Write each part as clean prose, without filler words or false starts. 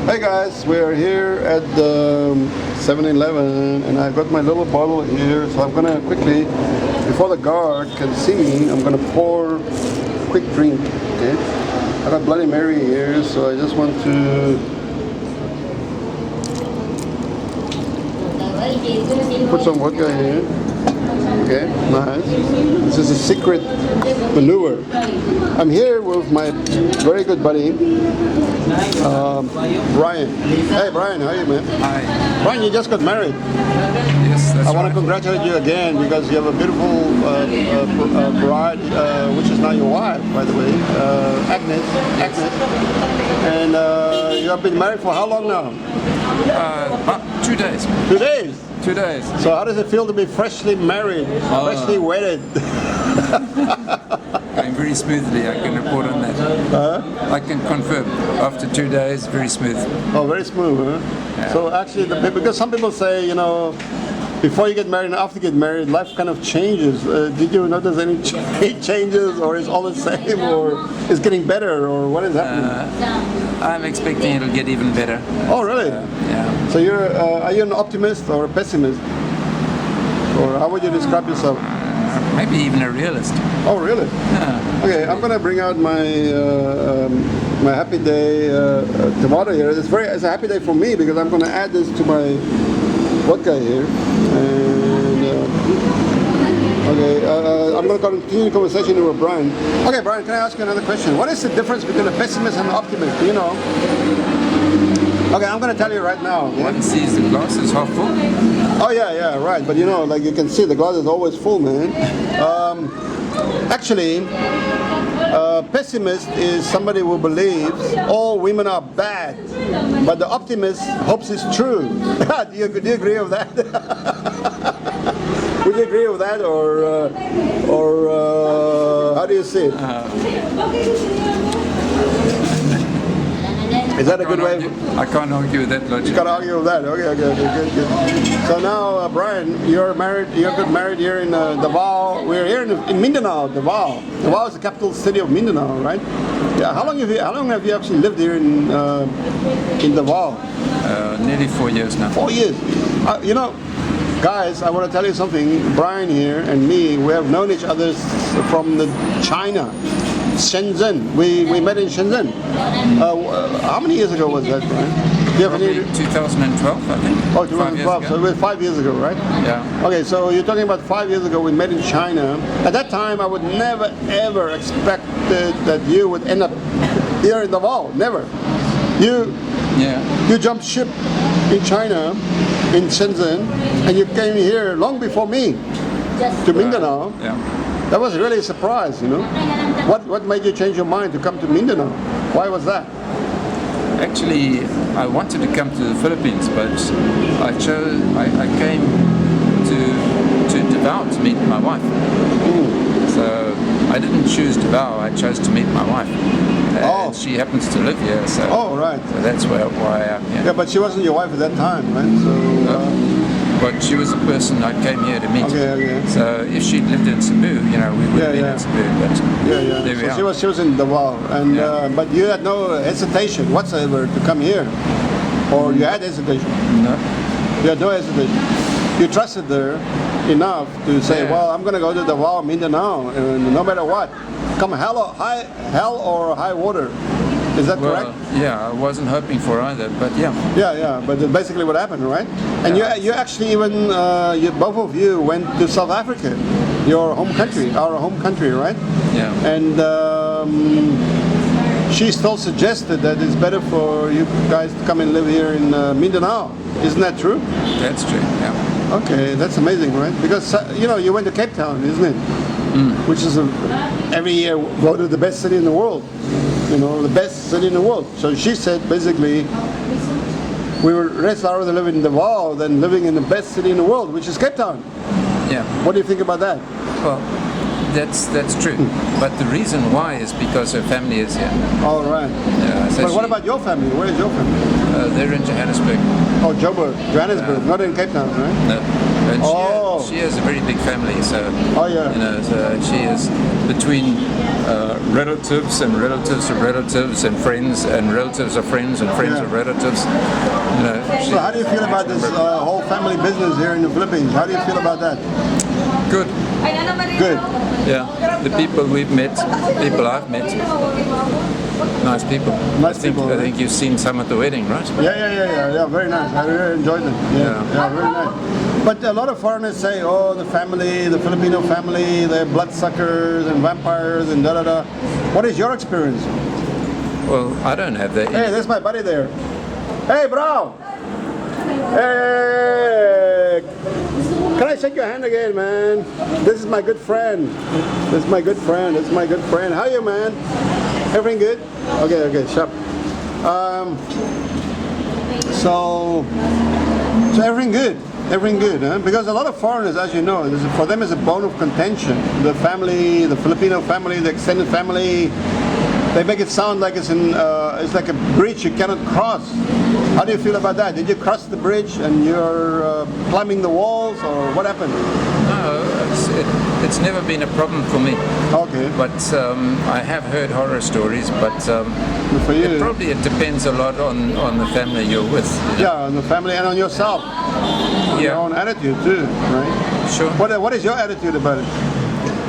Hey guys, we're here at the 7-Eleven and I got my little bottle here, so I'm gonna quickly, before the guard can see me, I'm gonna pour quick drink, okay? I got Bloody Mary here, so I just want to put some vodka here. Okay, nice. This is a secret maneuver. I'm here with my very good buddy, Bryan. Hey Bryan, how are you, man? Hi. Bryan, you just got married. Yes, that's I want right. to congratulate you again because you have a beautiful bride, which is now your wife, by the way, Agnes. And you have been married for how long now? About 2 days. 2 days. 2 days. So how does it feel to be freshly married, freshly wedded? Going very smoothly, I can report on that. I can confirm. After 2 days, very smooth. Oh, very smooth, huh? Yeah. So actually, because some people say, you know, before you get married and after you get married, life kind of changes. Did you notice any changes, or is all the same, or is getting better, or what is happening? I'm expecting it'll get even better. Oh, really? Yeah. So are you an optimist or a pessimist? Or how would you describe yourself? Maybe even a realist. Oh, really? Yeah. Okay, I'm gonna bring out my my happy day tomato here. It's a happy day for me because I'm gonna add this to my vodka here. And I'm gonna continue the conversation with Bryan. Okay, Bryan, can I ask you another question? What is the difference between a pessimist and an optimist? Do you know? Okay, I'm gonna tell you right now. Okay? One sees the glass is half full. Oh yeah, right. But you know, like you can see, the glass is always full, man. Actually, a pessimist is somebody who believes all women are bad, but the optimist hopes it's true. do you agree with that? Would you agree with that, or how do you see it? Is that a good way? I can't argue with that logic. You can't argue with that. Okay, good. So now, Bryan, you're married. You got married here in Davao. We're here in Mindanao, Davao. Davao is the capital city of Mindanao, right? Yeah. How long have you actually lived here in Davao? Nearly 4 years now. 4 years. You know, guys, I want to tell you something. Bryan here and me, we have known each other from China. Shenzhen. We met in Shenzhen. How many years ago was that, Bryan? Do you have Probably 2012, I think. Oh, 2012. So it was 5 years ago, right? Yeah. Okay, so you're talking about 5 years ago we met in China. At that time, I would never ever expected that you would end up here in Davao. Never. You jumped ship in China, in Shenzhen, and you came here long before me to Mindanao. Yeah. That was really a surprise, you know. What made you change your mind to come to Mindanao? Why was that? Actually, I wanted to come to the Philippines, but I came to Davao to meet my wife. So I didn't choose Davao, I chose to meet my wife. And she happens to live here, so, right. So that's why I'm here. Yeah, but she wasn't your wife at that time, right? So. But she was the person I came here to meet. Okay. So if she'd lived in Cebu, you know, we would have been in Cebu. But there we are. She was in Davao, and but you had no hesitation whatsoever to come here, or you had hesitation? No. You had no hesitation. You trusted her enough to say, well, I'm going to go to Davao, Mindanao, and no matter what, come hell or high water. Is that correct? Yeah, I wasn't hoping for either, but yeah. Yeah, but that's basically what happened, right? And you actually even, both of you went to South Africa, your home country, our home country, right? Yeah. And she still suggested that it's better for you guys to come and live here in Mindanao. Isn't that true? That's true, yeah. Okay, that's amazing, right? Because, you went to Cape Town, isn't it? Which is every year voted the best city in the world. You know, the best city in the world. So she said, basically, we would rather live in Davao than living in the best city in the world, which is Cape Town. Yeah. What do you think about that? Well, that's true. But the reason why is because her family is here. All right. Yeah, so but what about your family? Where is your family? They're in Johannesburg. Oh, Johannesburg, not in Cape Town, right? No. And she has a very big family, so you know, so she is between relatives and relatives of relatives and friends and relatives of friends and friends of relatives. You know, so how do you feel about this whole family business here in the Philippines? How do you feel about that? Good. Good. Yeah, the people we've met, people I've met, nice people. Nice people. I think you've seen some at the wedding, right? Yeah. Very nice. I really enjoyed them. Yeah, very nice. But a lot of foreigners say, oh, the family, the Filipino family, they're bloodsuckers and vampires and da. What is your experience? Well, I don't have that. Hey, there's my buddy there. Hey, bro. Hey. Can I shake your hand again, man? This is my good friend. This is my good friend. This is my good friend. How are you, man? Everything good? Okay, sharp. So everything good. Everything good, huh? Because a lot of foreigners, as you know, for them is a bone of contention. The family, the Filipino family, the extended family, they make it sound like it's like a bridge you cannot cross. How do you feel about that? Did you cross the bridge and you're climbing the walls, or what happened? No, it's never been a problem for me. Okay. But I have heard horror stories, but for you, it depends a lot on the family you're with. You know? Yeah, on the family and on yourself. Your own attitude too, right? Sure. What is your attitude about it?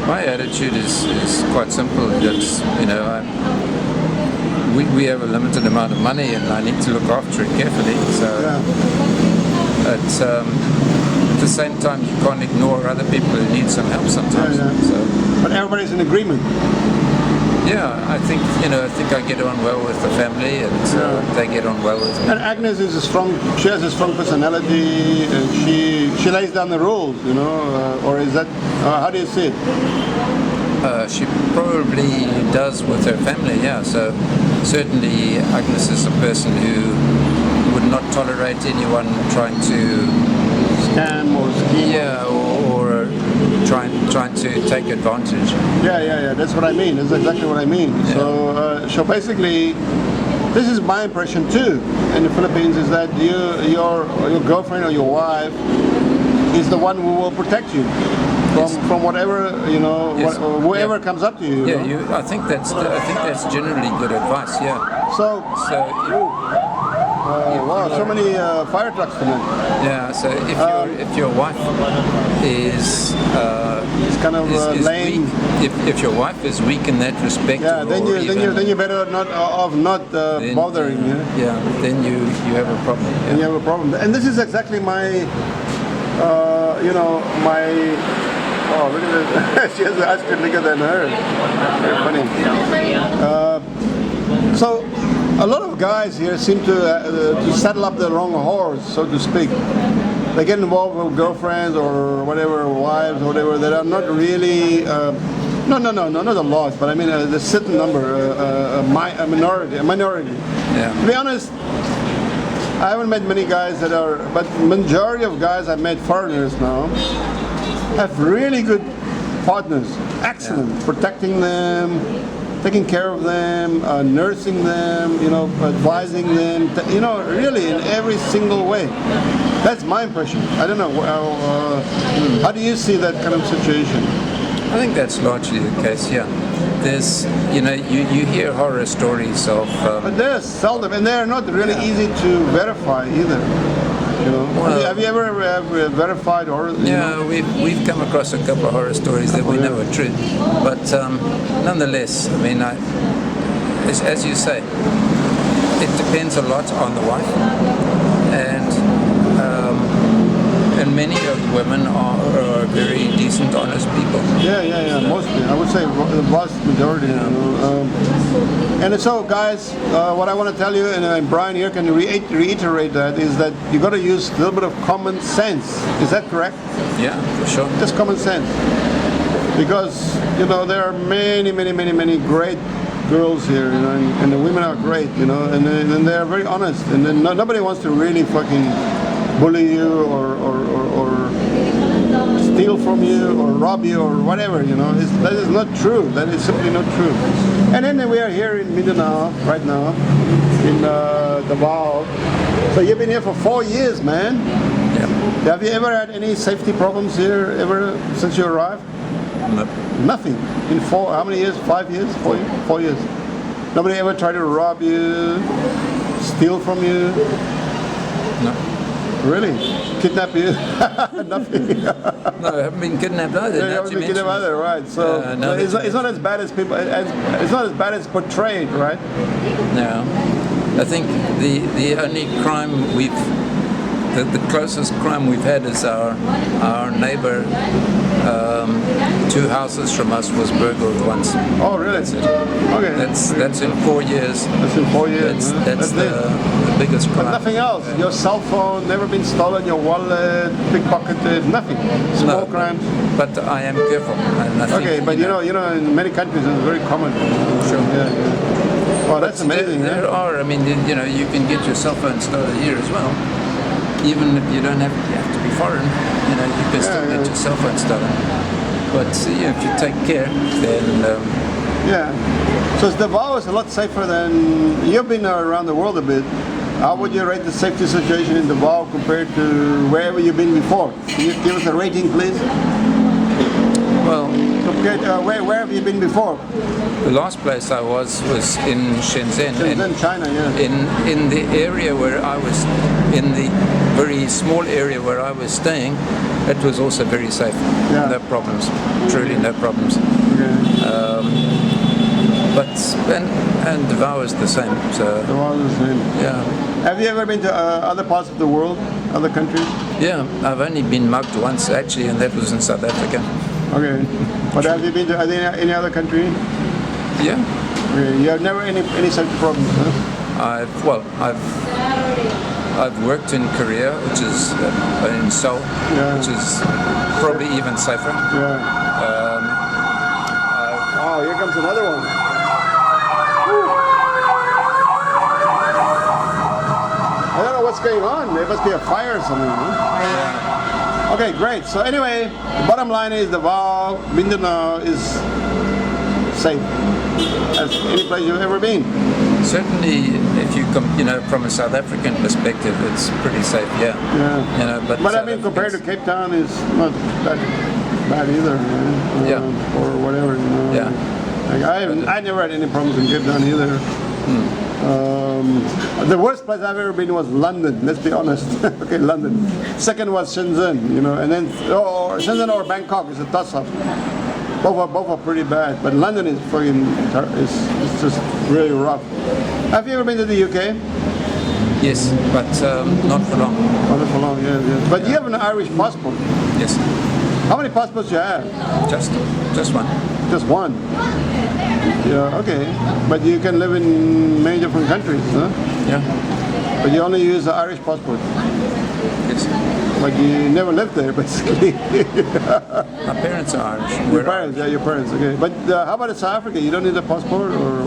My attitude is quite simple. That's, you know, we have a limited amount of money, and I need to look after it carefully. So, at the same time, you can't ignore other people who need some help sometimes. So, but everybody's in agreement. Yeah, I think I get on well with the family, and they get on well with me. And Agnes is she has a strong personality, and she lays down the rules, you know, or is that, how do you see it? She probably does with her family, yeah. So certainly Agnes is a person who would not tolerate anyone trying to scam or scheme. Yeah, or trying to take advantage. Yeah. That's what I mean. That's exactly what I mean. Yeah. So basically, this is my impression too in the Philippines, is that your girlfriend or your wife is the one who will protect you from whatever, you know, whoever comes up to you. I think that's generally good advice. Yeah. So. Wow, so many fire trucks tonight. Yeah, so if your wife is kind of lame, weak, if your wife is weak in that respect, then you better not bothering. Then you have a problem. Yeah. Then you have a problem, and this is exactly my, Oh, look at this! She has the eyes bigger than her. Very funny. So. A lot of guys here seem to saddle up the wrong horse, so to speak. They get involved with girlfriends or whatever, wives or whatever, that are not really, not a lot, but I mean a certain number, a minority. Yeah. To be honest, I haven't met many guys that are, but majority of guys I've met, foreigners now, have really good partners, excellent, protecting them, taking care of them, nursing them, you know, advising them, you know, really in every single way. That's my impression. I don't know. How do you see that kind of situation? I think that's largely the case. Yeah. There's, you know, you hear horror stories of. But they're seldom, and they're not really easy to verify either. You know, have you ever verified horror? We've come across a couple of horror stories that we know are true, but nonetheless, I mean, as you say, it depends a lot on the wife, and many of the women are very decent, honest people. Yeah. Mostly, I would say the vast majority. Yeah. You know, and so, guys, what I want to tell you, and Bryan here can reiterate that, is that you got to use a little bit of common sense. Is that correct? Yeah, for sure. Just common sense, because you know there are many great girls here, you know, and the women are great, you know, and they are very honest, and then nobody wants to really fucking bully you or steal from you or rob you or whatever, you know. That is not true. That is simply not true. And then we are here in Mindanao right now, in Davao. So you've been here for 4 years, man. Yeah. Have you ever had any safety problems here ever since you arrived? Nope. Nothing. In how many years? 5 years? 4 years? Nobody ever tried to rob you, steal from you? No. Really? Kidnap you? Nothing. No, I haven't been kidnapped either. You now haven't that you been kidnapped mention it. either, right? So no, it's not as bad as people. It's not as bad as portrayed, right? No. I think the only crime the closest crime we've had is our neighbor, 2 houses from us was burgled once. Oh, really? That's it. Okay. That's in 4 years. That's in 4 years. That's the biggest But crime. nothing else. Your cell phone never been stolen. Your wallet, pickpocketed, nothing. Small crimes. But I am careful. And I think, Okay, but you know, in many countries it's very common. Sure. Yeah. Oh, that's amazing. There are. I mean, you know, you can get your cell phone stolen here as well. Even if you don't have to be foreign, you know, you can still get your cell phone stolen. But if you take care, then yeah. So Davao is a lot safer than you've been around the world a bit. How would you rate the safety situation in Davao compared to wherever you've been before? Can you give us a rating, please? well, Compared, where have you been before? the last place I was in Shenzhen. Shenzhen, China, yeah. In the area where I was, in the very small area where I was staying, it was also very safe. Yeah. No problems. Truly no problems. Okay. But and Davao is the same. So Davao is the same. yeah. Have you ever been to other parts of the world, other countries? Yeah, I've only been mugged once actually, and that was in South Africa. Okay. But have you been to any other country? Yeah. Okay. You have never any such problems, huh? I've worked in Korea, which is in Seoul, Yeah. which is probably even safer. Yeah. Oh, here comes another one. I don't know what's going on. There must be a fire or something, huh? Okay, great. So anyway, the bottom line is Davao, Mindanao is safe as any place you've ever been. Certainly, if you come, from a South African perspective, it's pretty safe. Yeah. Yeah. But I South mean, compared to Africans- Cape Town, is not that bad either. Yeah. Or whatever. Yeah. Like I never had any problems in Cape Town either. The worst place I've ever been was London. Let's be honest. Okay, London. Second was Shenzhen. And then Shenzhen or Bangkok is a toss-up. Both are pretty bad, but London is it's just really rough. Have you ever been to the UK? Yes, but not for long. Oh, not for long, yeah. But you have an Irish passport. Yes, How many passports do you have? just one. Just one. Yeah, okay. But you can live in many different countries, huh? Yeah. But you only use the Irish passport. Yes. But you never lived there, basically. My parents are Irish. Your parents, yeah, your parents, okay. But how about in South Africa? You don't need a passport, or?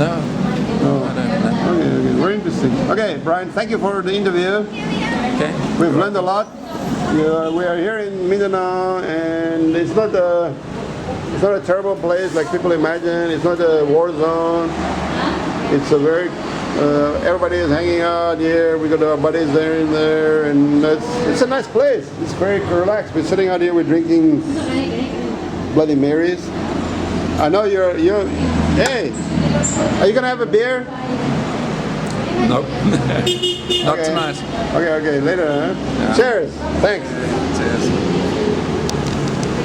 No. I don't know. Okay, very interesting. Okay, Bryan, thank you for the interview. Okay. We've learned a lot. We are here in Mindanao, and it's not a terrible place like people imagine. It's not a war zone. It's a very everybody is hanging out here. We got our buddies there and there, and it's a nice place. It's very relaxed. We're sitting out here. We're drinking Bloody Marys. I know you're. Hey, are you gonna have a beer? Nope. Not tonight. Okay, later, huh? Yeah. Cheers. Thanks.